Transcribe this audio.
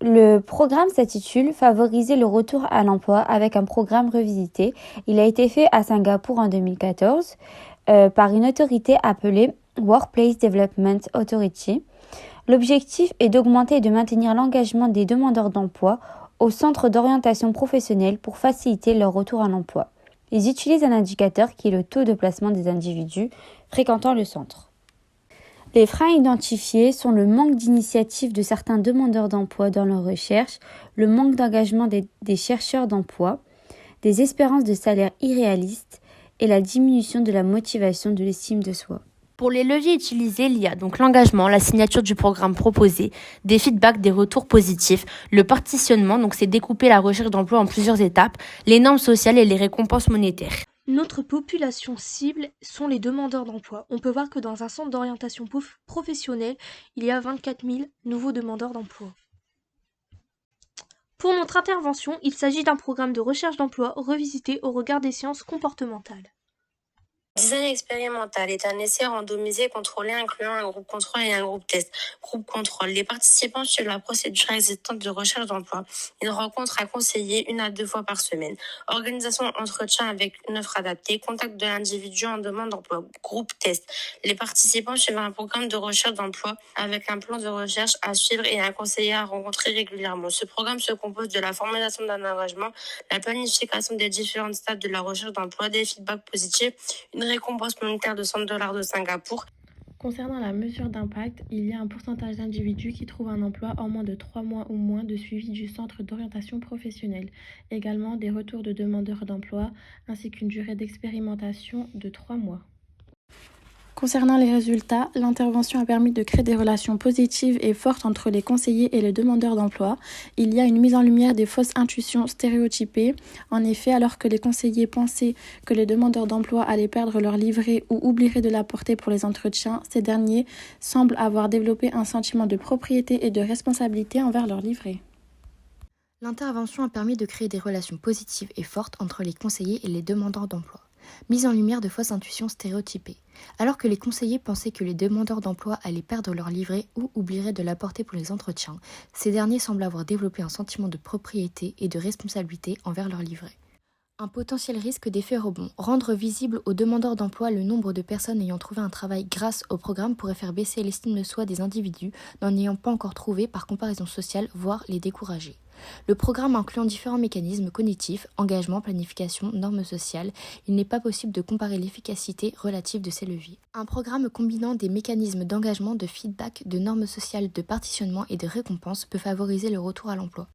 Le programme s'intitule Favoriser le retour à l'emploi avec un programme revisité. Il a été fait à Singapour en 2014 par une autorité appelée Workplace Development Authority. L'objectif est d'augmenter et de maintenir l'engagement des demandeurs d'emploi au centre d'orientation professionnelle pour faciliter leur retour à l'emploi. Ils utilisent un indicateur qui est le taux de placement des individus fréquentant le centre. Les freins identifiés sont le manque d'initiative de certains demandeurs d'emploi dans leur recherche, le manque d'engagement des chercheurs d'emploi, des espérances de salaire irréalistes et la diminution de la motivation de l'estime de soi. Pour les leviers utilisés, il y a donc l'engagement, la signature du programme proposé, des feedbacks, des retours positifs, le partitionnement, donc c'est découper la recherche d'emploi en plusieurs étapes, les normes sociales et les récompenses monétaires. Notre population cible sont les demandeurs d'emploi. On peut voir que dans un centre d'orientation professionnelle, il y a 24 000 nouveaux demandeurs d'emploi. Pour notre intervention, il s'agit d'un programme de recherche d'emploi revisité au regard des sciences comportementales. Design expérimental est un essai randomisé contrôlé incluant un groupe contrôle et un groupe test. Groupe contrôle. Les participants suivent la procédure existante de recherche d'emploi. Une rencontre à conseiller 1 à 2 fois par semaine. Organisation d'entretien avec une offre adaptée. Contact de l'individu en demande d'emploi. Groupe test. Les participants suivent un programme de recherche d'emploi avec un plan de recherche à suivre et un conseiller à rencontrer régulièrement. Ce programme se compose de la formulation d'un engagement, la planification des différentes stades de la recherche d'emploi, des feedbacks positifs, une récompense monétaire de $100 de Singapour. Concernant la mesure d'impact, il y a un pourcentage d'individus qui trouvent un emploi en moins de 3 mois ou moins de suivi du centre d'orientation professionnelle. Également des retours de demandeurs d'emploi ainsi qu'une durée d'expérimentation de 3 mois. Concernant les résultats, l'intervention a permis de créer des relations positives et fortes entre les conseillers et les demandeurs d'emploi. Il y a une mise en lumière des fausses intuitions stéréotypées. En effet, alors que les conseillers pensaient que les demandeurs d'emploi allaient perdre leur livret ou oublieraient de l'apporter pour les entretiens, ces derniers semblent avoir développé un sentiment de propriété et de responsabilité envers leur livret. L'intervention a permis de créer des relations positives et fortes entre les conseillers et les demandeurs d'emploi. Mise en lumière de fausses intuitions stéréotypées. Alors que les conseillers pensaient que les demandeurs d'emploi allaient perdre leur livret ou oublieraient de l'apporter pour les entretiens, ces derniers semblent avoir développé un sentiment de propriété et de responsabilité envers leur livret. Un potentiel risque d'effet rebond. Rendre visible aux demandeurs d'emploi le nombre de personnes ayant trouvé un travail grâce au programme pourrait faire baisser l'estime de soi des individus n'en ayant pas encore trouvé par comparaison sociale, voire les décourager. Le programme incluant différents mécanismes cognitifs, engagement, planification, normes sociales, il n'est pas possible de comparer l'efficacité relative de ces leviers. Un programme combinant des mécanismes d'engagement, de feedback, de normes sociales, de partitionnement et de récompense peut favoriser le retour à l'emploi.